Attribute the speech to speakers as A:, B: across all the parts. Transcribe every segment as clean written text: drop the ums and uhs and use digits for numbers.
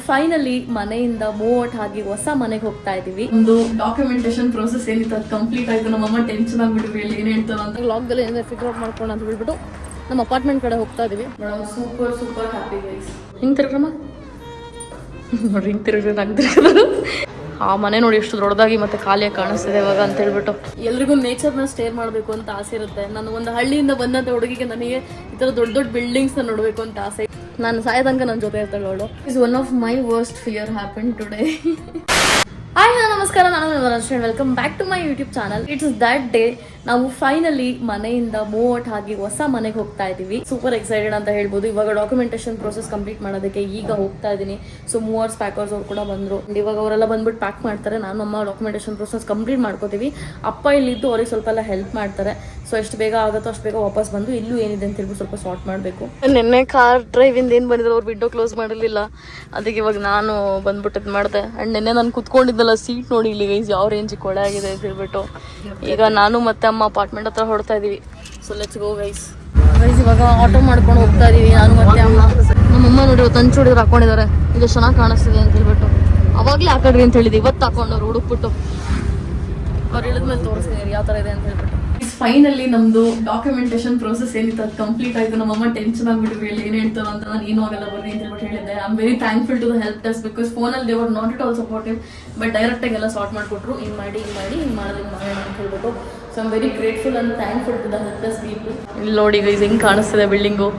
A: Finally ಮನೆಯಿಂದ move ಆಗಿ ಹೊಸ ಮನೆಗೆ ಹೋಗ್ತಾ ಇದೀವಿ. ಒಂದು ಡಾಕ್ಯುಮೆಂಟೇಶನ್ ಪ್ರೋಸೆಸ್ ಏನಿತ್ತು ಅದು ಕಂಪ್ಲೀಟ್ ಆಯ್ತು. ನಮ್ಮಮ್ಮ ಟೆನ್ಷನ್ ಆಗ್ಬಿಟ್ಟಿದ್ವಿ ಇಲ್ಲಿ ಏನ್ ಹೇಳ್ತಾರ ಅಂತ ಲಾಗ್ದಲ್ಲಿ ಏನಾದ್ರು ಫಿಗರ್ ಔಟ್ ಮಾಡ್ಕೊಂಡು ಅಂತ ಹೇಳ್ಬಿಟ್ಟು ನಮ್ಮ ಅಪಾರ್ಟ್ಮೆಂಟ್ ಕಡೆ ಹೋಗ್ತಾ ಇದೀವಿ. Madam super super happy guys. ಹಿಂಗ್ ತಿರ್ಗ್ರಮ್ಮ ನೋಡ್ರಿ, ಹಿಂಗ್ ತಿರ್ಗಿದ್ರು. ಆ ಮನೆ ನೋಡಿ ಎಷ್ಟು ದೊಡ್ಡದಾಗಿ ಮತ್ತೆ ಖಾಲಿಯಾಗಿ ಕಾಣಿಸ್ತಿದೆ ಇವಾಗ ಅಂತ ಹೇಳ್ಬಿಟ್ಟು. ಎಲ್ರಿಗೂ ನೇಚರ್ನ ಸ್ಟೇರ್ ಮಾಡಬೇಕು ಅಂತ ಆಸೆ ಇರುತ್ತೆ. ನಾನು ಒಂದು ಹಳ್ಳಿಯಿಂದ ಬಂದಂತ ಹುಡುಗಿಗೆ ನನಗೆ ಈ ತರ ದೊಡ್ಡ ದೊಡ್ಡ ಬಿಲ್ಡಿಂಗ್ಸ್ ನೋಡಬೇಕು ಅಂತ ಆಸೆ. ನಾನು ಸಾಯ ತನಕ ನನ್ನ ಜೊತೆ ಇರ್ತಾಳೆ ಅವಳು. Is one of my worst fear happen today. Hi ನಮಸ್ಕಾರ, ನಾನು welcome back to my YouTube channel. It's that day. ನಾವು ಫೈನಲಿ ಮನೆಯಿಂದ ಮೂವ್ ಆಗಿ ಹೊಸ ಮನೆಗೆ ಹೋಗ್ತಾ ಇದೀವಿ. ಸೂಪರ್ ಎಕ್ಸೈಟೆಡ್ ಅಂತ ಹೇಳ್ಬೋದು. ಇವಾಗ ಡಾಕ್ಯುಮೆಂಟೇಶನ್ ಪ್ರೋಸೆಸ್ ಕಂಪ್ಲೀಟ್ ಮಾಡೋದಕ್ಕೆ ಈಗ ಹೋಗ್ತಾ ಇದ್ದೀನಿ. ಸೊ ಮೂವರ್ಸ್ ಪ್ಯಾಕರ್ಸ್ ಅವ್ರು ಕೂಡ ಬಂದ್ರು. ಇವಾಗ ಅವರೆಲ್ಲ ಬಂದ್ಬಿಟ್ಟು ಪ್ಯಾಕ್ ಮಾಡ್ತಾರೆ. ನಾನು ನಮ್ಮ ಡಾಕ್ಯುಮೆಂಟೇಶನ್ ಪ್ರೋಸೆಸ್ ಕಂಪ್ಲೀಟ್ ಮಾಡ್ಕೋತೀವಿ. ಅಪ್ಪ ಇಲ್ಲಿದ್ದು ಅವ್ರಿಗೆ ಸ್ವಲ್ಪ ಎಲ್ಲ ಹೆಲ್ಪ್ ಮಾಡ್ತಾರೆ. ಸೊ ಎಷ್ಟು ಬೇಗ ಆಗುತ್ತೋ ಅಷ್ಟು ಬೇಗ ವಾಪಸ್ ಬಂದು ಇಲ್ಲೂ ಏನಿದೆ ಅಂತ ಹೇಳ್ಬಿಟ್ಟು ಸ್ವಲ್ಪ ಸಾರ್ಟ್ ಮಾಡಬೇಕು. ನಿನ್ನೆ ಕಾರ್ ಡ್ರೈವಿಂದ ಏನು ಬಂದಿದ್ರು ಅವ್ರು ವಿಂಡೋ ಕ್ಲೋಸ್ ಮಾಡಿರಲಿಲ್ಲ. ಅದಕ್ಕೆ ಇವಾಗ ನಾನು ಬಂದ್ಬಿಟ್ಟು ಇದು ಮಾಡಿದೆ. ಆ್ಯಂಡ್ ನಿನ್ನೆ ನಾನು ಕುತ್ಕೊಂಡಿದ್ದಲ್ಲ ಸೀಟ್ ನೋಡಿ ಇಲ್ಲಿ ಗೈಸ್ ಯಾವ ರೇಂಜಿಗೆ ಕೊಳೆ ಆಗಿದೆ ಅಂತ ಹೇಳ್ಬಿಟ್ಟು. ಈಗ ನಾನು ಮತ್ತೆ ಅಮ್ಮ ಅಪಾರ್ಟ್ಮೆಂಟ್ ಹತ್ರ ಹೊಡ್ತಾ ಇದೀವಿ. So let's go guys. ಇವಾಗ ಆಟೋ ಮಾಡ್ಕೊಂಡು ಹೋಗ್ತಾ ಇದೀವಿ ನಾನು ಮತ್ತೆ ಅಮ್ಮ. ನಮ್ಮಮ್ಮ ನೋಡಿ ತಂಚು ಹುಡುಗರು ಹಾಕೊಂಡಿದ್ದಾರೆ. ಇದು ಚೆನ್ನಾಗಿ ಕಾಣಿಸ್ತಿದೆ ಅಂತ ಹೇಳ್ಬಿಟ್ಟು ಅವಾಗಲೇ ಹಾಕೊಡ್ರಿ ಅಂತ ಹೇಳಿದ್ವಿ. ಇವತ್ತು ಹಾಕೊಂಡವ್ರು ಹುಡುಕ್ಬಿಟ್ಟು ಅವ್ರು ಇಳಿದ್ಮೇಲೆ ತೋರಿಸ್ತೀನಿ ಯಾವ ಥರ ಇದೆ ಅಂತ ಹೇಳ್ಬಿಟ್ಟು. ಫೈನಲಿ ನಮ್ದು ಡಾಕ್ಯುಮೆಂಟೇಶನ್ ಪ್ರೋಸೆಸ್ ಏನಿತ್ತು ಅದು ಕಂಪ್ಲೀಟ್ ಆಯ್ತು. ನಮ್ಮಮ್ಮ ಟೆನ್ಷನ್ ಆಗ್ಬಿಟ್ಟಿದ್ವಿ ಇಲ್ಲಿ ಏನ್ ಹೇಳ್ತಾರ ಅಂತ. ನಾನು ಏನೂ ಆಗಲ್ಲ ಬರ್ರಿ ಅಂತ ಹೇಳ್ಬಿಟ್ಟು ಹೇಳಿದ್ದೆ. I am very thankful to the help desk because ಫೋನಲ್ಲಿ they were not at all supportive. But direct ಆಗಿ ಎಲ್ಲ ಸಾರ್ಟ್ ಮಾಡಿಕೊಟ್ರು. ಹಿಂಗೆ ಮಾಡಿ ಹಿಂಗೆ ಮಾಡೋದು ಅಂತ ಹೇಳ್ಬಿಟ್ಟು. So I am very grateful and thankful to the help desk people. ಇಲ್ಲಿ ನೋಡಿ ಗೈಸ್ ಹಿಂಗೆ ಕಾಣಿಸ್ತಿದೆ ಬಿಲ್ಡಿಂಗು.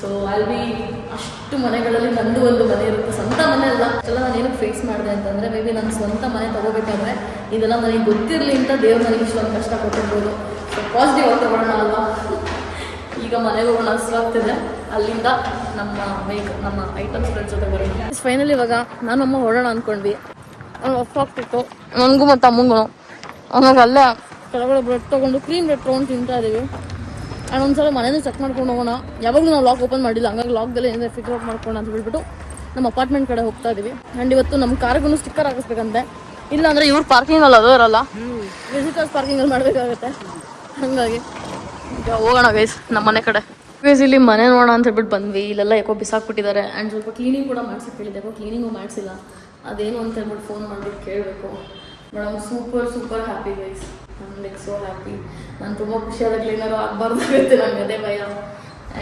A: ಸೊ ಅಲ್ಲಿ ಬಿ ಅಷ್ಟು ಮನೆಗಳಲ್ಲಿ ನಂದು ಒಂದು ಮನೆ ಇರುತ್ತೆ. ಸ್ವಂತ ಮನೆ ಅಲ್ಲ. ಎಲ್ಲ ನಾನು ಏನಕ್ಕೆ ಫೇಸ್ ಮಾಡಿದೆ ಅಂತಂದರೆ ಮೇ ಬಿ ನಾನು ಸ್ವಂತ ಮನೆ ತೊಗೋಬೇಕಾದ್ರೆ ಇದೆಲ್ಲ ನನಗೆ ಗೊತ್ತಿರಲಿ ಅಂತ ದೇವ್ರು ನನಗೆ ಇಷ್ಟೊಂದು ಕಷ್ಟ ಕೊಟ್ಟಿರ್ಬೋದು. ಸೊ ಪಾಸಿಟಿವ್ ಆಗಿ ತಗೊಳ್ಳೋಣ ಅಲ್ವಾ. ಈಗ ಮನೆಗೆ ಹೋಗೋಣ ಅನಿಸ್ಲಾಗ್ತಿದೆ. ಅಲ್ಲಿಂದ ನಮ್ಮ ಐಟಮ್ಸ್ ಜೊತೆ ಬರೋಣ. ಫೈನಲಿ ಇವಾಗ ನಾನು ಅಮ್ಮ ಹೊರಡೋಣ ಅಂದ್ಕೊಂಡ್ವಿ. ಅವ್ನು ಆಫ್ ಆಗ್ತಿತ್ತು ನನಗೂ ಮತ್ತು ಅಮ್ಮಂಗೂ. ಆಮೇಲೆ ಅಲ್ಲೇ ಕೆಳಗಡೆ ಬ್ರೆಡ್ ತೊಗೊಂಡು ಕ್ರೀಮ್ ಬ್ರೆಡ್ ತೊಗೊಂಡು ತಿಂತಾ ಇದ್ದೀವಿ. ಆ್ಯಂಡ್ ಒಂದ್ಸಲ ಮನೇಲಿ ಚೆಕ್ ಮಾಡ್ಕೊಂಡು ಹೋಗೋಣ. ಯಾವಾಗಲೂ ನಾವು ಲಾಕ್ ಓಪನ್ ಮಾಡಿಲ್ಲ, ಹಂಗಾಗಿ ಲಾಕ್ದಲ್ಲಿ ಏನಾದರೂ ಫಿಗರ್ ಔಟ್ ಮಾಡ್ಕೊಂಡು ಅಂತ ಹೇಳ್ಬಿಟ್ಟು ನಮ್ಮ ಅಪಾರ್ಟ್ಮೆಂಟ್ ಕಡೆ ಹೋಗ್ತಾ ಇದ್ದೀವಿ. ಆ್ಯಂಡ್ ಇವತ್ತು ನಮ್ಮ ಕಾರ್ಗೂ ಸ್ಟಿಕ್ಕರ್ ಹಾಕಿಸ್ಬೇಕಂತೆ. ಇಲ್ಲ ಅಂದರೆ ಇವ್ರು ಪಾರ್ಕಿಂಗಲ್ಲಿ ಅದು ಇರಲ್ಲ, ವಿಸಿಟರ್ಸ್ ಪಾರ್ಕಿಂಗಲ್ಲಿ ಮಾಡಬೇಕಾಗುತ್ತೆ. ಹಾಗಾಗಿ ಈಗ ಹೋಗೋಣ ಗೈಸ್ ನಮ್ಮ ಮನೆ ಕಡೆ. ಗೈಸ್ ಇಲ್ಲಿ ಮನೆ ನೋಡೋಣ ಅಂತ ಹೇಳ್ಬಿಟ್ಟು ಬಂದ್ವಿ. ಇಲ್ಲೆಲ್ಲ ಯಾಕೋ ಬಿಸಾಕ್ಬಿಟ್ಟಿದ್ದಾರೆ. ಆ್ಯಂಡ್ ಸ್ವಲ್ಪ ಕ್ಲೀನಿಂಗ್ ಕೂಡ ಮಾಡ್ಸಕ್ಕೆ ಹೇಳಿದೆ. ಯಾಕೋ ಕ್ಲೀನಿಂಗು ಮಾಡಿಸಿಲ್ಲ. ಅದೇನು ಅಂತ ಹೇಳ್ಬಿಟ್ಟು ಫೋನ್ ಮಾಡಿಬಿಟ್ಟು ಕೇಳಬೇಕು. Madam super super happy guys. ನಾನು ಲೈಕ್ ಸೋ ಹ್ಯಾಪಿ. ನಾನು ತುಂಬ ಖುಷಿಯಾದ ಕ್ಲೀನರು ಆಗಬಾರ್ದಾಗುತ್ತೆ ನನಗೆ, ಅದೇ ಭಯ.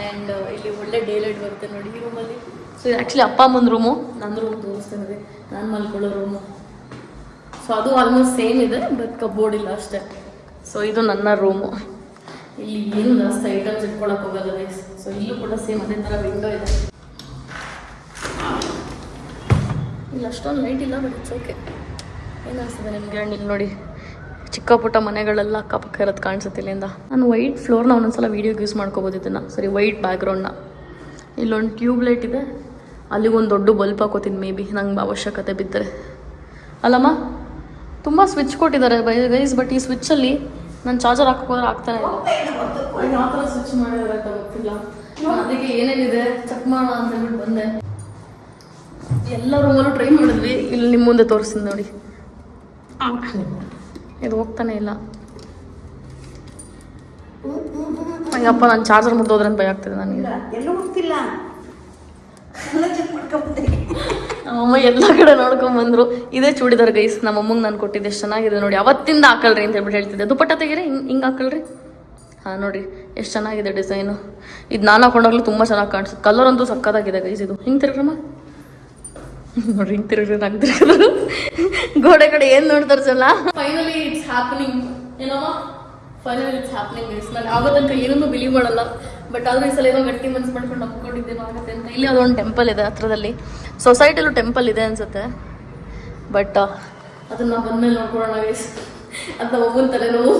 A: ಆ್ಯಂಡ್ ಇಲ್ಲಿ ಒಳ್ಳೆ ಡೇ ಲೈಟ್ ಬರುತ್ತೆ ನೋಡಿ ಈ ರೂಮಲ್ಲಿ. ಸೊ ಇದು ಆ್ಯಕ್ಚುಲಿ ಅಪ್ಪ ಅಮ್ಮನ ರೂಮು. ನನ್ನ ರೂಮ್ ತೋರಿಸ್ತೇನೆ, ನಾನು ಮಲ್ಕೊಳ್ಳೋ ರೂಮು. ಸೊ ಅದು ಆಲ್ಮೋಸ್ಟ್ ಸೇಮ್ ಇದೆ, ಬಟ್ ಕಬೋರ್ಡ್ ಇಲ್ಲ ಅಷ್ಟೇ. ಸೊ ಇದು ನನ್ನ ರೂಮು. ಇಲ್ಲಿ ಏನು ಜಾಸ್ತಿ ಐಟಮ್ಸ್ ಇಟ್ಕೊಳಕ್ಕೆ ಹೋಗಲ್ಲ ಗೈಸ್. ಸೊ ಇಲ್ಲೂ ಕೂಡ ಸೇಮ್ ಅದೇ ಥರ ವಿಂಡೋ ಇದೆ. ಇಲ್ಲಿ ಅಷ್ಟೊಂದು ಲೈಟ್ ಇಲ್ಲ, ಬಟ್ ಇಟ್ಸ್ ಓಕೆ. ಏನು ಅನಿಸ್ತದೆ ನಿಮಗೆ? ಇಲ್ಲಿ ನೋಡಿ ಚಿಕ್ಕ ಪುಟ್ಟ ಮನೆಗಳೆಲ್ಲ ಅಕ್ಕಪಕ್ಕ ಇರೋದು ಕಾಣಿಸುತ್ತೆ ಇಲ್ಲಿಂದ. ನಾನು ವೈಟ್ ಫ್ಲೋರ್ನ ಒಂದೊಂದ್ಸಲ ವೀಡಿಯೋಗೆ ಯೂಸ್ ಮಾಡ್ಕೋಬೋದು ಇದನ್ನು. ಸರಿ, ವೈಟ್ ಬ್ಯಾಕ್ಗ್ರೌಂಡ್ನ. ಇಲ್ಲೊಂದು ಟ್ಯೂಬ್ ಲೈಟ್ ಇದೆ, ಅಲ್ಲಿಗೊಂದು ದೊಡ್ಡ ಬಲ್ಪ್ ಹಾಕೋತೀನಿ ಮೇ ಬಿ ನಂಗೆ ಅವಶ್ಯಕತೆ ಬಿದ್ದರೆ. ಅಲ್ಲಮ್ಮ ತುಂಬ ಸ್ವಿಚ್ ಕೊಟ್ಟಿದ್ದಾರೆ ಗೈಸ್, ಬಟ್ ಈ ಸ್ವಿಚ್ಚಲ್ಲಿ ನಾನು ಚಾರ್ಜರ್ ಹಾಕೋದ್ರೆ ಆಗ್ತಾನೆ ಇಲ್ಲ. ಯಾವ ಥರ ಸ್ವಿಚ್ ಮಾಡಿದ್ರೆ ಅಂತ ಗೊತ್ತಿಲ್ಲ. ಅದಕ್ಕೆ ಏನೇನಿದೆ ಚೆಕ್ ಮಾಡೋಣ ಅಂತ ಹೇಳ್ಬಿಟ್ಟು ಬಂದೆ. ಎಲ್ಲ ರೂಮಲ್ಲೂ ಟ್ರೈ ಮಾಡಿದ್ವಿ. ಇಲ್ಲಿ ನಿಮ್ಮ ಮುಂದೆ ತೋರಿಸ್ತೀನಿ ನೋಡಿ. ಇದು ಹೋಗ್ತಾನೆ ಇಲ್ಲ. ಅಯ್ಯಪ್ಪ, ನಾನು ಚಾರ್ಜರ್ ಮುಗ್ದೋದ್ರೆ ಅಂತ ಭಯ ಆಗ್ತದೆ ನನಗೆ. ನಮ್ಮಮ್ಮ ಎಲ್ಲ ಕಡೆ ನೋಡ್ಕೊಂಬಂದ್ರು. ಇದೇ ಚೂಡಿದಾರ್ ಗೈಸ್ ನಮ್ಮಮ್ಮಂಗೆ ನಾನು ಕೊಟ್ಟಿದ್ದೆ. ಎಷ್ಟು ಚೆನ್ನಾಗಿದೆ ನೋಡಿ. ಅವತ್ತಿಂದ ಹಾಕಲ್ರಿ ಅಂತ ಹೇಳ್ಬಿಟ್ಟು ಹೇಳ್ತಿದ್ದೆ. ದುಪಟ್ಟ ತೆಗೀರಿ, ಹಿಂಗೆ ಹಾಕಲ್ರಿ. ಹಾಂ ನೋಡಿರಿ ಎಷ್ಟು ಚೆನ್ನಾಗಿದೆ ಡಿಸೈನು. ಇದು ನಾನು ಹಾಕೊಂಡಾಗ್ಲೂ ತುಂಬ ಚೆನ್ನಾಗಿ ಕಾಣಿಸುತ್ತೆ. ಕಲರ್ ಅಂತೂ ಸಕ್ಕತ್ತಾಗಿದೆ ಗೈಸ್. ಇದು ಹಿಂಗೆ ತಿರ್ಗ್ರಮ್ಮ ನೋಡ್ರಿ, ಹಿಂಗೆ ತಿರ್ಗಿದ್ರು ಗೋಡೆ ಕಡೆ ಏನು ನೋಡ್ತಾರೆ ಸಲ. Finally it's happening. ಏನಮ್ಮ ಫೈನಲಿ ಇಟ್ಸ್ ಹ್ಯಾಪನಿಂಗ್ ಗೈಸ್. ನಾನು ಆಗೋ ತನಕ ಏನನ್ನೂ ಬಿಲೀವ್ ಮಾಡಲ್ಲ, ಬಟ್ ಆದರೂ ಈ ಸಲ ಏನೋ ಗಟ್ಟಿ ಮನ್ಸು ಮಾಡ್ಕೊಂಡು ನಂಬ್ಕೊಂಡಿದ್ದೇನೋ ಆಗುತ್ತೆ ಅಂತ. ಇಲ್ಲಿ ಅದೊಂದು ಟೆಂಪಲ್ ಇದೆ ಹತ್ರದಲ್ಲಿ. ಸೊಸೈಟಿಲೂ ಟೆಂಪಲ್ ಇದೆ ಅನ್ಸುತ್ತೆ, ಬಟ್ ಅದನ್ನು ನಾವು ಬಂದಮೇಲೆ ನೋಡ್ಕೊಳ್ಳೋಣ ಗೈಸ್. ಅದು ನಮ್ಮಮ್ಮನ ತಲೆನೋವು.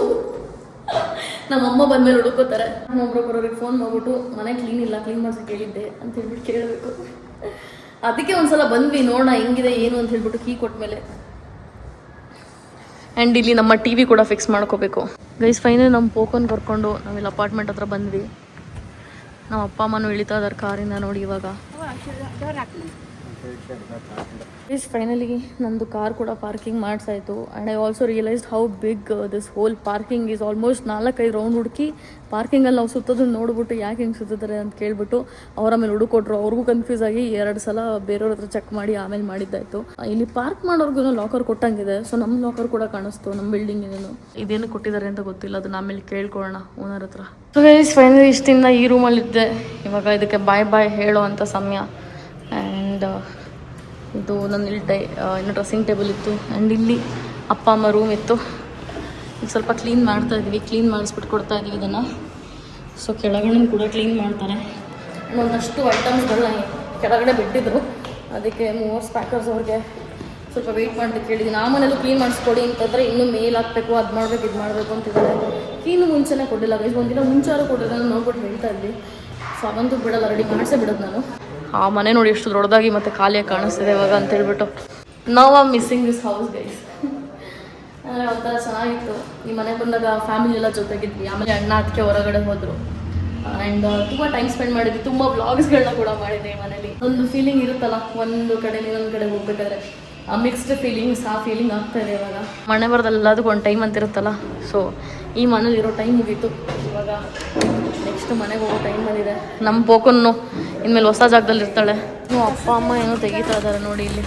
A: ನಮ್ಮಮ್ಮ ಬಂದಮೇಲೆ ಹುಡುಕೋತಾರೆ. ನಾನು ಒಬ್ರೊಬ್ಬರಿಗೆ ಫೋನ್ ಮಾಡ್ಬಿಟ್ಟು ಮನೆ ಕ್ಲೀನ್ ಇಲ್ಲ, ಕ್ಲೀನ್ ಮಾಡ್ಸೋಕೆ ಹೇಳಿದ್ದೆ ಅಂತ ಹೇಳ್ಬಿಟ್ಟು ಕೇಳಬೇಕು. ಅದಕ್ಕೆ ಒಂದ್ಸಲ ಬಂದ್ವಿ ನೋಡೋಣ ಹೆಂಗಿದೆ ಏನು ಅಂತ ಹೇಳ್ಬಿಟ್ಟು ಕೀ ಕೊಟ್ಮೇಲೆ. ಆ್ಯಂಡ್ ಇಲ್ಲಿ ನಮ್ಮ ಟಿ ವಿ ಕೂಡ ಫಿಕ್ಸ್ ಮಾಡ್ಕೋಬೇಕು ಗೈಸ್. ಫೈನಲಿ ನಮ್ಮ ಪೋಕೋನ್ ಕರ್ಕೊಂಡು ನಾವಿಲ್ಲಿ ಅಪಾರ್ಟ್ಮೆಂಟ್ ಹತ್ರ ಬಂದ್ವಿ. ನಮ್ಮ ಅಪ್ಪ ಅಮ್ಮನೂ ಇಳಿತಾ ಇದ್ದಾರೆ ಕಾರಿಂದ ನೋಡಿ. ಇವಾಗ ಇಸ್ ಫೈನಲಿ ನಂದು ಕಾರ್ ಕೂಡ ಪಾರ್ಕಿಂಗ್ ಮಾಡಿಸಾಯಿತು and I also realised how big this whole parking is almost 4-5 round ಹುಡುಕಿ ಪಾರ್ಕಿಂಗಲ್ಲಿ ನಾವು ಸುತ್ತೋದನ್ನ ನೋಡ್ಬಿಟ್ಟು ಯಾಕೆ ಹಿಂಗೆ ಸುತ್ತಿದ್ದಾರೆ ಅಂತ ಕೇಳ್ಬಿಟ್ಟು ಅವ್ರ ಆಮೇಲೆ ಹುಡುಕೊಟ್ರು. ಅವ್ರಿಗೂ ಕನ್ಫ್ಯೂಸ್ ಆಗಿ 2 ಸಲ ಬೇರೆಯವ್ರ ಹತ್ರ ಚೆಕ್ ಮಾಡಿ ಆಮೇಲೆ ಮಾಡಿದ್ದಾಯಿತು. ಇಲ್ಲಿ ಪಾರ್ಕ್ ಮಾಡೋರ್ಗು ಲಾಕರ್ ಕೊಟ್ಟಂಗಿದೆ. ಸೊ ನಮ್ಮ ಲಾಕರ್ ಕೂಡ ಕಾಣಿಸ್ತು ನಮ್ಮ ಬಿಲ್ಡಿಂಗ್ ಇದೇನು ಕೊಟ್ಟಿದ್ದಾರೆ ಅಂತ ಗೊತ್ತಿಲ್ಲ, ಅದನ್ನ ಆಮೇಲೆ ಕೇಳ್ಕೊಳ್ಳೋಣ ಓನರ್ ಹತ್ರ. ಸೊ ಗೈಸ್ ಫೈನಲಿ ಇಷ್ಟಿಂದ ಈ ರೂಮಲ್ಲಿದ್ದೆ. ಇವಾಗ ಇದಕ್ಕೆ ಬಾಯ್ ಹೇಳೋ ಅಂಥ ಸಮಯ. ಆ್ಯಂಡ್ ಇದು ನನ್ನ ಇನ್ನು ಡ್ರೆಸ್ಸಿಂಗ್ ಟೇಬಲ್ ಇತ್ತು ಆ್ಯಂಡ್ ಇಲ್ಲಿ ಅಪ್ಪ ಅಮ್ಮ ರೂಮ್ ಇತ್ತು. ಈಗ ಸ್ವಲ್ಪ ಕ್ಲೀನ್ ಮಾಡ್ತಾಯಿದ್ವಿ, ಕ್ಲೀನ್ ಮಾಡಿಸ್ಬಿಟ್ಟು ಕೊಡ್ತಾಯಿದ್ವಿ ಇದನ್ನು. ಸೊ ಕೆಳಗಡೆ ಕೂಡ ಕ್ಲೀನ್ ಮಾಡ್ತಾರೆ. ಒಂದಷ್ಟು ಐಟಮ್ಸ್ಗಳನ್ನ ಕೆಳಗಡೆ ಬಿಟ್ಟಿದ್ರು, ಅದಕ್ಕೆ ಮೂವರ್ಸ್ ಪ್ಯಾಕರ್ಸ್ ಅವ್ರಿಗೆ ಸ್ವಲ್ಪ ವೆಯ್ಟ್ ಮಾಡಲಿಕ್ಕೆ ಹೇಳಿದ್ದೀನಿ. ಆ ಮನೇಲೂ ಕ್ಲೀನ್ ಮಾಡಿಸ್ಕೊಡಿ ಅಂತಂದರೆ ಇನ್ನೂ ಮೇಲ್ ಹಾಕಬೇಕು, ಅದು ಮಾಡಬೇಕು ಇದು ಮಾಡಬೇಕು ಅಂತಿದ್ದಾರೆ. ಕ್ಲೀನು ಮುಂಚೆನೇ ಕೊಟ್ಟಿಲ್ಲ ಗೈಸ್, ಒಂದಿನ ಮುಂಚಾರು ಕೊಟ್ಟಿಲ್ಲ, ನಾನು ನೋಡ್ಬಿಟ್ಟು ಹೇಳ್ತಾ ಇದ್ವಿ. ಸೊ ಅವಂತೂ ಬಿಡಲ್ಲ, ರೆಡಿ ಮಾಡಿಸೇ ಬಿಡೋದು ನಾನು. ಆ ಮನೆ ನೋಡಿ ಎಷ್ಟು ದೊಡ್ಡದಾಗಿ ಮತ್ತು ಖಾಲಿಯಾಗಿ ಕಾಣಿಸ್ತಿದೆ ಇವಾಗ ಅಂತ ಹೇಳ್ಬಿಟ್ಟು. ನಾವು ಮಿಸ್ಸಿಂಗ್ ದಿಸ್ ಹೌಸ್ ಗೈಸ್. ಅಂದರೆ ಒಂಥರ ಚೆನ್ನಾಗಿತ್ತು. ಈ ಮನೆಗೆ ಬಂದಾಗ ಫ್ಯಾಮಿಲಿ ಎಲ್ಲ ಜೊತೆಗಿದ್ವಿ. ಆಮೇಲೆ ಅಣ್ಣ ಅದಕ್ಕೆ ಹೊರಗಡೆ ಹೋದರು ಆ್ಯಂಡ್ ತುಂಬ ಟೈಮ್ ಸ್ಪೆಂಡ್ ಮಾಡಿದ್ವಿ, ತುಂಬ ವ್ಲಾಗ್ಸ್ಗಳನ್ನ ಕೂಡ ಮಾಡಿದ್ದೆ. ಮನೇಲಿ ಒಂದು ಫೀಲಿಂಗ್ ಇರುತ್ತಲ್ಲ, ಒಂದು ಕಡೆ ಇನ್ನೊಂದು ಕಡೆ ಹೋಗ್ಬೇಕಾದ್ರೆ ಆ ಮಿಕ್ಸ್ಡ್ ಫೀಲಿಂಗ್ಸ್, ಆ ಫೀಲಿಂಗ್ ಆಗ್ತಾಯಿದೆ ಇವಾಗ. ಮನೆ ಬರೋದೆಲ್ಲದಕ್ಕೂ ಒಂದು ಟೈಮ್ ಅಂತ ಇರುತ್ತಲ್ಲ. ಸೊ ಈ ಮನೇಲಿರೋ ಟೈಮ್ ಮುಗೀತು. ಇವಾಗ ನೆಕ್ಸ್ಟ್ ಮನೆಗೆ ಹೋಗೋ ಟೈಮ್ ಬಂದಿದೆ. ನಮ್ಮ ಪೋಕನ್ನು ಇನ್ಮೇಲೆ ಹೊಸ ಜಾಗದಲ್ಲಿ ಇರ್ತಾಳೆ. ಅಪ್ಪ ಅಮ್ಮ ಏನೋ ತೆಗಿತಾ ಇದ್ದಾರೆ ನೋಡಿ ಇಲ್ಲಿ.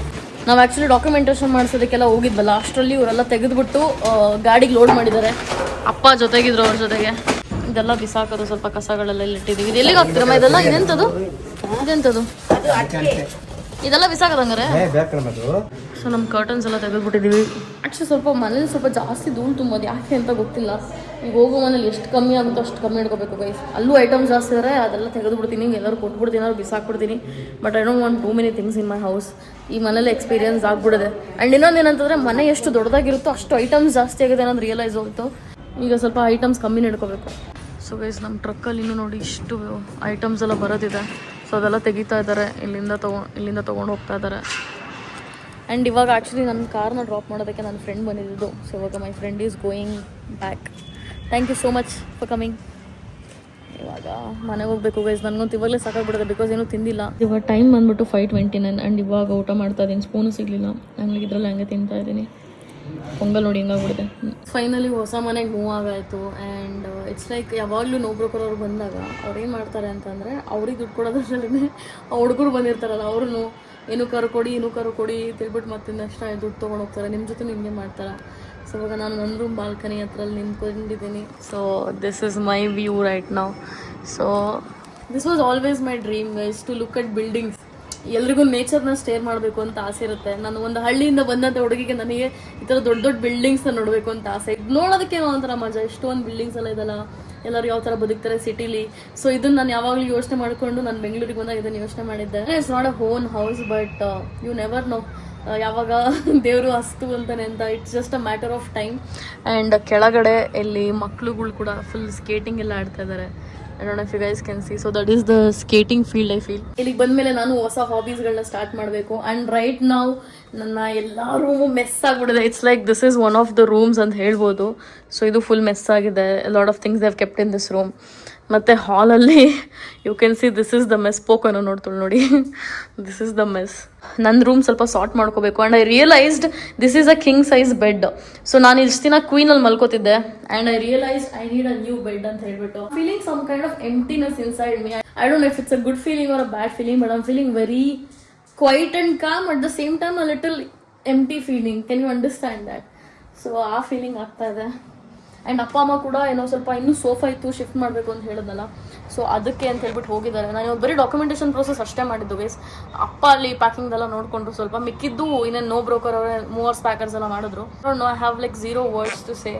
A: ನಾವು ಆ್ಯಕ್ಚುಲಿ ಡಾಕ್ಯುಮೆಂಟೇಷನ್ ಮಾಡಿಸೋದಕ್ಕೆಲ್ಲ ಹೋಗಿದ್ವಲ್ಲ, ಅಷ್ಟರಲ್ಲಿ ಇವರೆಲ್ಲ ತೆಗೆದುಬಿಟ್ಟು ಗಾಡಿಗೆ ಲೋಡ್ ಮಾಡಿದ್ದಾರೆ. ಅಪ್ಪ ಜೊತೆಗಿದ್ರು, ಅವ್ರ ಜೊತೆಗೆ. ಇದೆಲ್ಲ ಬಿಸಾಕೋದು, ಸ್ವಲ್ಪ ಕಸಗಳೆಲ್ಲ ಇಟ್ಟಿದ್ದೀವಿ. ಇದು ಎಲ್ಲಿಗೆ ಹಾಕ್ತಿರಮ್ಮ ಇದೆಲ್ಲ? ಇದೆಂಥದ್ದು ಇದೆಲ್ಲ ಬಿಸಾಕೋದಂಗಾರೆ. ಸೊ ನಮ್ಮ ಕರ್ಟನ್ಸ್ ಎಲ್ಲ ತೆಗೆದುಬಿಟ್ಟಿದ್ದೀವಿ. ಆ್ಯಕ್ಚುಲಿ ಸ್ವಲ್ಪ ಮನೇಲಿ ಸ್ವಲ್ಪ ಜಾಸ್ತಿ ಧೂಳು ತುಂಬೋದು, ಯಾಕೆ ಅಂತ ಗೊತ್ತಿಲ್ಲ. ಈಗ ಹೋಗೋ ಮನೇಲಿ ಎಷ್ಟು ಕಮ್ಮಿ ಆಗುತ್ತೋ ಅಷ್ಟು ಕಮ್ಮಿ ಇಟ್ಕೋಬೇಕು ಗೈಸ್. ಅಲ್ಲೂ ಐಟಮ್ಸ್ ಜಾಸ್ತಿ ಇದ್ದಾರೆ, ಅದೆಲ್ಲ ತೆಗೆದುಬಿಡ್ತೀನಿ, ಎಲ್ಲರೂ ಕೊಟ್ಬಿಡ್ತೀನಿ, ಏನಾದ್ರು ಬಿಸಾಕ್ಬಿಡ್ತೀನಿ. But I don't want too many things in my house. ಈ ಮನೇಲಿ ಎಕ್ಸ್ಪೀರಿಯನ್ಸ್ ಆಗ್ಬಿಡಿದೆ. ಆ್ಯಂಡ್ ಇನ್ನೊಂದು ಏನಂತಂದರೆ, ಮನೆ ಎಷ್ಟು ದೊಡ್ಡದಾಗಿರುತ್ತೋ ಅಷ್ಟು ಐಟಮ್ಸ್ ಜಾಸ್ತಿ ಆಗಿದೆ ಅನ್ನೋದು ರಿಯಲೈಸ್ ಹೋಗ್ತು. ಈಗ ಸ್ವಲ್ಪ ಐಟಮ್ಸ್ ಕಮ್ಮಿನೇ ಇಟ್ಕೋಬೇಕು. ಸೊ ಗೈಸ್ ನಮ್ಮ ಟ್ರಕ್ಕಲ್ಲಿ ಇನ್ನೂ ನೋಡಿ ಇಷ್ಟು ಐಟಮ್ಸ್ ಎಲ್ಲ ಬರೋದಿದೆ. ಸೊ ಅದೆಲ್ಲ ತೆಗಿತಾ ಇದ್ದಾರೆ, ಇಲ್ಲಿಂದ ತೊಗೊಂಡು ಹೋಗ್ತಾ ಇದ್ದಾರೆ. ಆ್ಯಂಡ್ ಇವಾಗ ಆ್ಯಕ್ಚುಲಿ ನನ್ನ ಕಾರ್ನ ಡ್ರಾಪ್ ಮಾಡೋದಕ್ಕೆ ನನ್ನ ಫ್ರೆಂಡ್ ಬಂದಿದ್ದು. ಸೊ ಇವಾಗ my friend is going back. Thank you so much for coming. ಇವಾಗ ಮನೆಗೆ ಹೋಗಬೇಕು ಗೈಸ್. ನನಗಂತೂ ಇವಾಗಲೇ ಸಾಕಾಗ್ಬಿಡುತ್ತೆ, ಬಿಕಾಸ್ ಏನೂ ತಿಂದಿಲ್ಲ. ಇವಾಗ ಟೈಮ್ ಬಂದುಬಿಟ್ಟು 5:29 ಆ್ಯಂಡ್ ಇವಾಗ ಊಟ ಮಾಡ್ತಾ ಇದ್ದೀನಿ. ಸ್ಪೂನು ಸಿಗಲಿಲ್ಲ, ಹಂಗೆ ಇದರಲ್ಲಿ ಹಂಗೆ ತಿಂತಾ ಇದ್ದೀನಿ. ಪೊಂಗಲ್ ನೋಡಿ ಹಿಂಗಾಗ್ಬಿಡುತ್ತೆ. ಫೈನಲಿ ಹೊಸ ಮನೆಗೆ ಮೂವ್ ಆಗಾಯಿತು. ಆ್ಯಂಡ್ ಇಟ್ಸ್ ಲೈಕ್ ಯಾವಾಗಲೂ ನೋ ಬ್ರೋಕರ್ ಅವ್ರು ಬಂದಾಗ ಅವ್ರು ಏನು ಮಾಡ್ತಾರೆ ಅಂತಂದರೆ, ಅವ್ರಿಗೆ ದುಡ್ಡು ಕೊಡೋದ್ರಲ್ಲೇ ಆ ಹುಡುಗರು ಬಂದಿರ್ತಾರಲ್ಲ, ಅವ್ರೂ ಏನೂ ಕರು ಕೊಡಿ ತಿಳ್ಬಿಟ್ಟು ಮತ್ತೆ ನೆಕ್ಸ್ಟ್ ದುಡ್ಡು ತೊಗೊಂಡು ಹೋಗ್ತಾರೆ. ನಿಮ್ಮ ಜೊತೆ ಹಿಂಗೆ ಮಾಡ್ತಾರೆ. ಸೊ ಇವಾಗ ನಾನು ನನ್ನ ರೂಮ್ ಬಾಲ್ಕನಿ ಹತ್ರಲ್ಲಿ ನಿಂತ್ಕೊಂಡಿದ್ದೀನಿ. So this is my view right now. So this was always my dream guys, to look at buildings. ಎಲ್ರಿಗೂ ನೇಚರ್ನ ಸ್ಟೇರ್ ಮಾಡಬೇಕು ಅಂತ ಆಸೆ ಇರುತ್ತೆ. ನಾನು ಒಂದು ಹಳ್ಳಿಯಿಂದ ಬಂದಂಥ ಹುಡುಗಿಗೆ ನನಗೆ ಈ ಥರ ದೊಡ್ಡ ದೊಡ್ಡ ಬಿಲ್ಡಿಂಗ್ಸ್ನ ನೋಡಬೇಕು ಅಂತ ಆಸೆ. ನೋಡೋದಕ್ಕೆ ಒಂಥರ ಮಜಾ. ಎಷ್ಟೊಂದು ಬಿಲ್ಡಿಂಗ್ಸ್ ಎಲ್ಲ ಇದೆಲ್ಲ, ಎಲ್ಲರೂ ಯಾವ ಥರ ಬದುಕ್ತಾರೆ ಸಿಟಿಲಿ. ಸೊ ಇದನ್ನು ನಾನು ಯಾವಾಗಲೂ ಯೋಚನೆ ಮಾಡಿಕೊಂಡು ನಾನು ಬೆಂಗಳೂರಿಗೆ ಬಂದಾಗ ಇದನ್ನು ಯೋಚನೆ ಮಾಡಿದ್ದೆ. It's not a own house, but you never know ಯಾವಾಗ ದೇವರು ಹಸ್ತು ಅಂತಾನೆ ಅಂತ. It's just a matter of time. And ಕೆಳಗಡೆ ಇಲ್ಲಿ ಮಕ್ಳುಗಳು ಕೂಡ ಫುಲ್ ಸ್ಕೇಟಿಂಗ್ ಎಲ್ಲ ಆಡ್ತಾ ಇದ್ದಾರೆ. I don't know if you guys can see. So that is the skating field I feel. ಇಲ್ಲಿಗೆ ಬಂದಮೇಲೆ ನಾನು ಹೊಸ ಹಾಬೀಸ್ಗಳನ್ನ ಸ್ಟಾರ್ಟ್ ಮಾಡಬೇಕು. ಆ್ಯಂಡ್ ರೈಟ್ ನಾವು ನನ್ನ ಎಲ್ಲ ರೂಮು ಮೆಸ್ ಆಗಿಬಿಟ್ಟಿದೆ. It's like this is one of the rooms ಅಂತ ಹೇಳ್ಬೋದು. ಸೊ ಇದು ಫುಲ್ ಮೆಸ್ ಆಗಿದೆ. Lot of things they have kept in this room. ಮತ್ತು ಹಾಲಲ್ಲಿ you can see this is the mess. ಪೋಕನ್ನು ನೋಡ್ತೇವೆ ನೋಡಿ, ದಿಸ್ ಇಸ್ ದ ಮೆಸ್. ನನ್ನ ರೂಮ್ ಸ್ವಲ್ಪ ಸಾರ್ಟ್ ಮಾಡ್ಕೋಬೇಕು. And I realised this is a king size bed. So ನಾನು ಇಷ್ಟು ದಿನ ಕ್ವೀನಲ್ಲಿ ಮಲ್ಕೋತಿದ್ದೆ. And I realised I need a new bed ಅಂತ ಹೇಳ್ಬಿಟ್ಟು. Feeling some kind of emptiness inside me. I don't know if it's a good feeling or a bad feeling, but I'm feeling very quiet and calm at the same time a little empty feeling. Can you understand that? So ಆ feeling ಆಗ್ತಾ ಇದೆ. And ಅಪ್ಪ ಅಮ್ಮ ಕೂಡ ಏನೋ ಸ್ವಲ್ಪ ಇನ್ನೂ sofa ಇತ್ತು ಶಿಫ್ಟ್ ಮಾಡಬೇಕು ಅಂತ ಹೇಳಿದ್ನಲ್ಲ, ಸೊ ಅದಕ್ಕೆ ಅಂತ ಹೇಳ್ಬಿಟ್ಟು ಹೋಗಿದ್ದಾರೆ. ನಾನು ಬರೀ ಡಾಕ್ಯುಮೆಂಟೇಷನ್ ಪ್ರೋಸೆಸ್ ಅಷ್ಟೇ ಮಾಡಿದ್ದು ಗೈಸ್. ಅಪ್ಪ ಅಲ್ಲಿ ಪ್ಯಾಕಿಂಗ್ದೆಲ್ಲ ನೋಡಿಕೊಂಡ್ರು, ಸ್ವಲ್ಪ ಮಿಕ್ಕಿದ್ದು ಇನ್ನೇನು ನೋ ಬ್ರೋಕರ್ ಅವರೇ ಮೂವರ್ಸ್ ಪ್ಯಾಕರ್ಸ್ ಎಲ್ಲ ಮಾಡಿದ್ರು. No I have like zero words to say.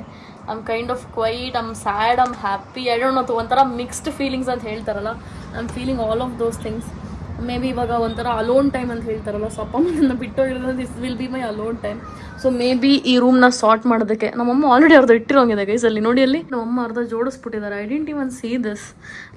A: I'm kind of quiet, I'm sad, I'm happy. I don't know, ಒಂಥರ ಮಿಕ್ಸ್ಡ್ ಫೀಲಿಂಗ್ಸ್ ಅಂತ ಹೇಳ್ತಾರಲ್ಲ, I am feeling all of those things. Maybe ಇವಾಗ ಒಂಥರ alone time ಅಂತ ಹೇಳ್ತಾರಲ್ಲ, so ಅಪ್ಪ ನನ್ನ ಬಿಟ್ಟೋಗಿರೋದು this will be my alone time. So maybe ಈ ರೂಮ್ನ ಸಾರ್ಟ್ ಮಾಡೋದಕ್ಕೆ ನಮ್ಮಮ್ಮ ಆಲ್ರೆಡಿ ಅರ್ಧ ಇಟ್ಟಿರೋಂಗಿದೆ ಗೈಸ್. ಅಲ್ಲಿ ನೋಡಿ, ಅಲ್ಲಿ ನಮ್ಮಮ್ಮ ಅರ್ಧ ಜೋಡಿಸ್ಬಿಟ್ಟಿದ್ದಾರೆ. I didn't even see this.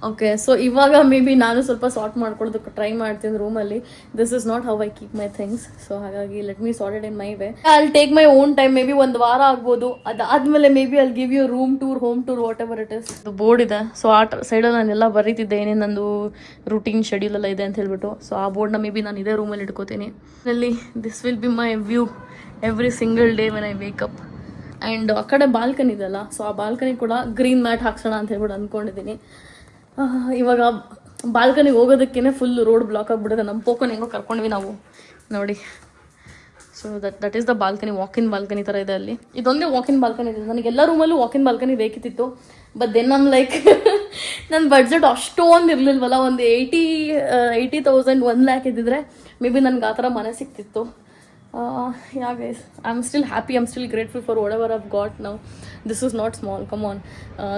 A: Okay, so ಇವಾಗ ಮೇ ಬಿ ನಾನು ಸ್ವಲ್ಪ ಸಾರ್ಟ್ ಮಾಡ್ಕೊಳ್ಳೋದಕ್ಕೆ ಟ್ರೈ ಮಾಡ್ತೀನಿ ರೂಮಲ್ಲಿ. This is not how I keep my things. So ಹಾಗಾಗಿ let me sorted in my way. I will take my own time. Maybe ಒಂದು ವಾರ ಆಗ್ಬೋದು. ಅದಾದ್ಮೇಲೆ maybe I give you room tour, home tour, whatever it is. Board ಇದೆ. So ಆ ಸೈಡಲ್ಲಿ ನಾನೆಲ್ಲ ಬರೀತಿದ್ದೆ ಏನೇನು ನಂದು ರೂಟೀನ್ ಶೆಡ್ಯೂಲ್ ಎಲ್ಲ ಇದೆ ಅಂತ ಹೇಳ್ಬಿಟ್ಟು. ಹೇಳ್ಬಿಟ್ಟು. ಸೊ ಆ ಬೋರ್ಡ್ನ ಮೇ ಬಿ ನಾನು ಇದೇ ರೂಮಲ್ಲಿ ಇಟ್ಕೋತೀನಿ. ಅಲ್ಲಿ this will be my view every single day when I wake up. And ಆ ಕಡೆ ಬಾಲ್ಕನಿ ಇದೆಯಲ್ಲ, ಸೊ ಆ ಬಾಲ್ಕನಿ ಕೂಡ ಗ್ರೀನ್ ಮ್ಯಾಟ್ ಹಾಕ್ಸೋಣ ಅಂತ ಹೇಳ್ಬಿಟ್ಟು ಅಂದ್ಕೊಂಡಿದ್ದೀನಿ. ಇವಾಗ ಬಾಲ್ಕನಿಗೆ ಹೋಗೋದಕ್ಕೇ ಫುಲ್ ರೋಡ್ ಬ್ಲಾಕ್ ಆಗಿಬಿಡುತ್ತೆ. ನಮ್ಮ ಪೋಕೋನ ಹೆಂಗೋ ಕರ್ಕೊಂಡ್ವಿ ನಾವು ನೋಡಿ. So that is the balcony, walk-in balcony ಥರ ಇದೆ ಅಲ್ಲಿ. ಇದೊಂದೇ ವಾಕಿನ್ ಬಾಲ್ಕನಿ ಇದೆ. ನನಗೆ ಎಲ್ಲ ರೂಮಲ್ಲೂ ವಾಕಿನ್ ಬಾಲ್ಕನಿ ಬೇಕಿತ್ತು. ಬಟ್ ದೆನ್ ನಾನು ಲೈಕ್ ನನ್ನ ಬಡ್ಜೆಟ್ ಅಷ್ಟೊಂದು ಇರಲಿಲ್ವಲ್ಲ. ಒಂದು 80,000 1 lakh ಇದ್ದಿದ್ರೆ ಮೇ ಬಿ ನನಗೆ ಆ ಥರ ಮನೆ ಸಿಕ್ತಿತ್ತು. Yeah guys, I'm still happy, I'm still grateful for whatever I've got now. This is not small, come on.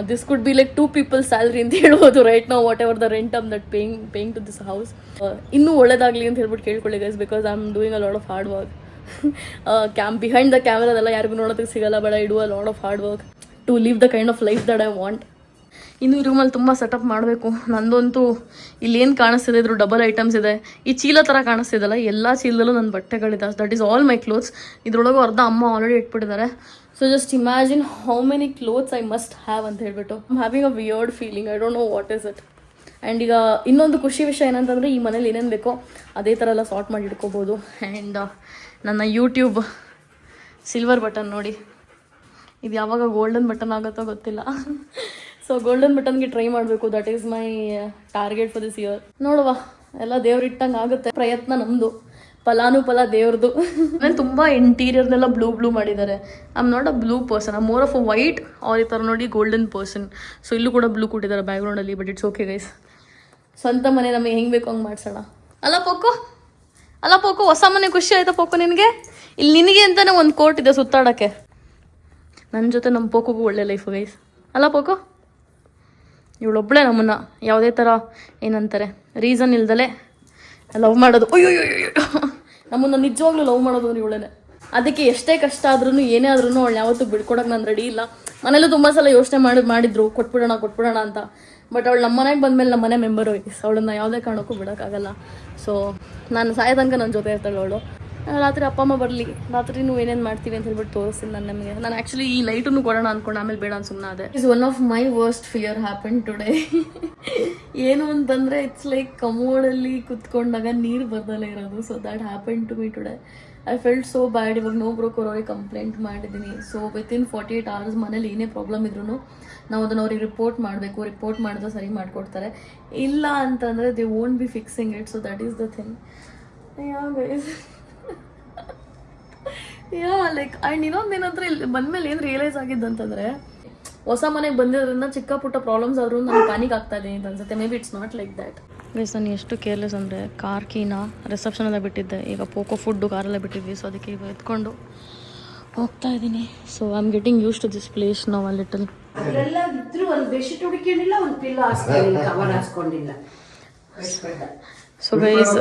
A: This could be like 2 people's salary ಅಂತ ಹೇಳ್ಬೋದು right now, whatever the rent I'm that paying to this house. ಇನ್ನೂ ಒಳ್ಳೇದಾಗಲಿ ಅಂತ ಹೇಳ್ಬಿಟ್ಟು ಕೇಳ್ಕೊಳ್ಳಿ guys, because I'm doing a lot of hard work. Behind the camera ಅದೆಲ್ಲ ಯಾರಿಗೂ ನೋಡೋದಕ್ಕೆ ಸಿಗಲ್ಲ, but I do a lot of hard work to live the kind of life that I want. ಇನ್ನು ಈ ರೂಮಲ್ಲಿ ತುಂಬ ಸೆಟಪ್ ಮಾಡಬೇಕು. ನಂದಂತೂ ಇಲ್ಲೇನು ಕಾಣಿಸ್ತಿದೆ ಇದ್ರು ಡಬಲ್ ಐಟಮ್ಸ್ ಇದೆ. ಈ ಚೀಲ ಥರ ಕಾಣಿಸ್ತಿದಲ್ಲ, ಎಲ್ಲ ಚೀಲದಲ್ಲೂ ನನ್ನ ಬಟ್ಟೆಗಳಿದೆ. That is all my clothes. ಇದ್ರೊಳಗೂ ಅರ್ಧ ಅಮ್ಮ ಆಲ್ರೆಡಿ ಇಟ್ಬಿಟ್ಟಿದ್ದಾರೆ. So just imagine how many clothes I must have ಅಂತ ಹೇಳ್ಬಿಟ್ಟು. I'm having a weird feeling, I don't know what is it. And ಈಗ ಇನ್ನೊಂದು ಖುಷಿ ವಿಷಯ ಏನಂತಂದರೆ, ಈ ಮನೇಲಿ ಏನೇನು ಬೇಕೋ ಅದೇ ಥರ ಎಲ್ಲ ಸಾರ್ಟ್ ಮಾಡಿ ಇಟ್ಕೋಬೋದು. ಆ್ಯಂಡ್ ನನ್ನ ಯೂಟ್ಯೂಬ್ ಸಿಲ್ವರ್ ಬಟನ್ ನೋಡಿ, ಇದು ಯಾವಾಗ ಗೋಲ್ಡನ್ ಬಟನ್ ಆಗುತ್ತೋ ಗೊತ್ತಿಲ್ಲ. ಸೊ ಗೋಲ್ಡನ್ ಬಟನ್ಗೆ ಟ್ರೈ ಮಾಡಬೇಕು. That is my target for this year. ನೋಡುವ, ಎಲ್ಲ ದೇವ್ರಿಟ್ಟಂಗೆ ಆಗುತ್ತೆ. ಪ್ರಯತ್ನ ನಮ್ಮದು, ಫಲಾನುಫಲ ದೇವ್ರದ್ದು. ನಾನು ತುಂಬ ಇಂಟೀರಿಯರ್ನೆಲ್ಲ ಬ್ಲೂ ಮಾಡಿದ್ದಾರೆ. I am not a blue person, I am more of a white or ಈ ಥರ ನೋಡಿ ಗೋಲ್ಡನ್ ಪರ್ಸನ್. ಸೊ ಇಲ್ಲೂ ಕೂಡ ಬ್ಲೂ ಕೊಟ್ಟಿದ್ದಾರೆ ಬ್ಯಾಕ್ಗ್ರೌಂಡಲ್ಲಿ. ಬಟ್ ಇಟ್ಸ್ ಓಕೆ ಗೈಸ್, ಸ್ವಂತ ಮನೆ ನಮಗೆ ಹೆಂಗೆ ಬೇಕು ಹಂಗೆ ಮಾಡ್ಸೋಣ. ಅಲ್ಲ ಪೋಕೋ, ಹೊಸ ಮನೆ ಖುಷಿ ಆಯ್ತಾ ಪೋಕೋ ನಿನಗೆ? ಇಲ್ಲಿ ನಿನಗೆ ಅಂತಲೇ ಒಂದು ಕೋರ್ಟ್ ಇದೆ ಸುತ್ತಾಡೋಕ್ಕೆ. ನನ್ನ ಜೊತೆ ನಮ್ಮ ಪೋಕೋಗೂ ಒಳ್ಳೆ ಲೈಫು ಗೈಸ್. ಅಲ್ಲ ಪೋಕೋ, ಇವಳೊಬ್ಬಳೇ ನಮ್ಮನ್ನು ಯಾವುದೇ ಥರ ಏನಂತಾರೆ ರೀಸನ್ ಇಲ್ದಲೆ ಲವ್ ಮಾಡೋದು. ಅಯ್ಯೋ ನಮ್ಮನ್ನು ನಿಜವಾಗ್ಲೂ ಲವ್ ಮಾಡೋದು ಅಂದ್ರೆ ಇವಳೇ. ಅದಕ್ಕೆ ಎಷ್ಟೇ ಕಷ್ಟ ಆದ್ರೂ ಏನೇ ಆದ್ರೂ ಅವಳು ಯಾವತ್ತೂ ಬಿಡ್ಕೊಡೋಕೆ ನಾನು ರೆಡಿ ಇಲ್ಲ. ಮನೇಲೂ ತುಂಬ ಸಲ ಯೋಚನೆ ಮಾಡಿದ್ರು ಕೊಟ್ಬಿಡೋಣ ಅಂತ. ಬಟ್ ಅವಳು ನಮ್ಮ ಮನೆಗೆ ಬಂದಮೇಲೆ ನಮ್ಮ ಮನೆ ಮೆಂಬರು ಅವಳನ್ನು ಯಾವುದೇ ಕಾರಣಕ್ಕೂ ಬಿಡೋಕ್ಕಾಗಲ್ಲ. ಸೊ ನಾನು ಸಾಯೋ ತನಕ ನನ್ನ ಜೊತೆ ಇರ್ತಾಳೆ ಅವಳು. ರಾತ್ರಿ ಅಪ್ಪ ಅಮ್ಮ ಬರಲಿ, ರಾತ್ರಿ ನೀವು ಏನೇನು ಮಾಡ್ತೀವಿ ಅಂತ ಹೇಳ್ಬಿಟ್ಟು ತೋರಿಸ್ತೀನಿ ನಮಗೆ. ನಾನು ಆ್ಯಕ್ಚುಲಿ ಈ ಲೈಟನ್ನು ಕೊಡೋಣ ಅಂದ್ಕೊಂಡು ಆಮೇಲೆ ಬೇಡ ಅಂತ ಸುಮ್ಮನೆ ಅದೇ. Is one of my worst fear happen today. ಏನು ಅಂತಂದರೆ ಇಟ್ಸ್ ಲೈಕ್ ಕಮೋಡಲ್ಲಿ ಕುತ್ಕೊಂಡಾಗ ನೀರು ಬರ್ದಲ್ಲೇ ಇರೋದು. So that happen to me today. I felt so bad. ಇವಾಗ ನೋ ಬ್ರೋಕರ್ ಅವ್ರಿಗೆ ಕಂಪ್ಲೇಂಟ್ ಮಾಡಿದ್ದೀನಿ. ಸೊ ವಿತಿನ್ 48 hours ಮನೇಲಿ ಏನೇ ಪ್ರಾಬ್ಲಮ್ ಇದ್ರೂ ನಾವು ಅದನ್ನು ಅವ್ರಿಗೆ ರಿಪೋರ್ಟ್ ಮಾಡಬೇಕು. ರಿಪೋರ್ಟ್ ಮಾಡಿದ್ರೆ ಸರಿ ಮಾಡಿಕೊಡ್ತಾರೆ. ಇಲ್ಲ ಅಂತಂದರೆ they won't be fixing it. So that is the thing. Like and ಇನ್ನೊಂದೇನಂದ್ರೆ ಇಲ್ಲಿ ಬಂದಮೇಲೆ ಏನು ರಿಯಲೈಸ್ ಆಗಿದ್ದಂತಂದರೆ, ಹೊಸ ಮನೆಗೆ ಬಂದಿರೋದ್ರಿಂದ ಚಿಕ್ಕ ಪುಟ್ಟ ಪ್ರಾಬ್ಲಮ್ಸ್ ಆದ್ರೂ ನಾನು ಪ್ಯಾನಿಕ್ ಆಗ್ತಾ ಇದ್ದೀನಿ ಅಂತ ಅನ್ಸುತ್ತೆ. Maybe it's not like that. Guys ನಾನು ಎಷ್ಟು ಕೇರ್ಲೆಸ್ ಅಂದರೆ, ಕಾರ್ ಕೀನ ರಿಸೆಪ್ಷನೆಲ್ಲ ಬಿಟ್ಟಿದ್ದೆ. ಈಗ ಪೋಕೋ ಫುಡ್ಡು ಕಾರಲ್ಲೇ ಬಿಟ್ಟಿದ್ವಿ. ಸೊ ಅದಕ್ಕೆ ಈಗ ಎತ್ಕೊಂಡು ಹೋಗ್ತಾ ಇದ್ದೀನಿ. So I am getting use to this place ನಾವು ಅ ಲಿಟಲ್. ಸೊ ಗೈಸ್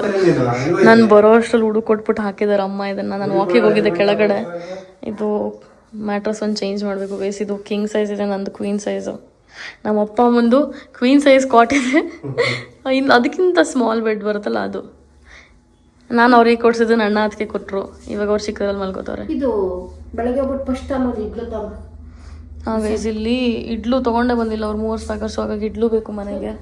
A: ನಾನು ಬರೋ ಅಷ್ಟರಲ್ಲಿ ಹುಡುಗ ಕೊಟ್ಬಿಟ್ಟು ಹಾಕಿದ್ದಾರೆ ಅಮ್ಮ ಇದನ್ನು. ನಾನು ವಾಕಿಗೆ ಹೋಗಿದ್ದೆ ಕೆಳಗಡೆ. ಇದು ಮ್ಯಾಟ್ರಸ್ ಒಂದು ಚೇಂಜ್ ಮಾಡಬೇಕು ಗೈಸ್. ಇದು ಕಿಂಗ್ ಸೈಜ್ ಇದೆ, ನಂದು ಕ್ವೀನ್ ಸೈಜು. ನಮ್ಮ ಅಪ್ಪ ಅಮ್ಮಂದು ಕ್ವೀನ್ ಸೈಜ್ ಕಾಟ್ ಇದೆ. ಇನ್ನು ಅದಕ್ಕಿಂತ ಸ್ಮಾಲ್ ಬೆಡ್ ಬರುತ್ತಲ್ಲ ಅದು. ನಾನು ಅವ್ರಿಗೆ ಕೊಡ್ಸಿದ್ದು, ಅಣ್ಣ ಅದಕ್ಕೆ ಕೊಟ್ಟರು. ಇವಾಗ ಅವ್ರು ಚಿಕ್ಕದಲ್ಲಿ ಮಲ್ಕೋತಾರೆ.
B: ಇದು ಬೆಳಗ್ಗೆ ಹೋಗ್ಬಿಟ್ಟು ಫಸ್ಟ್ ಅನ್ನೋದು ಇಡ್ಲು ತಗೋ.
A: ಹಾಂ ಗೈಸ್, ಇಲ್ಲಿ ಇಡ್ಲು ತೊಗೊಂಡೇ ಬಂದಿಲ್ಲ ಅವ್ರು 3 ವರ್ಷ. ಸೊ ಹಾಗಾಗಿ ಇಡ್ಲು ಬೇಕು ಮನೆಗೆ.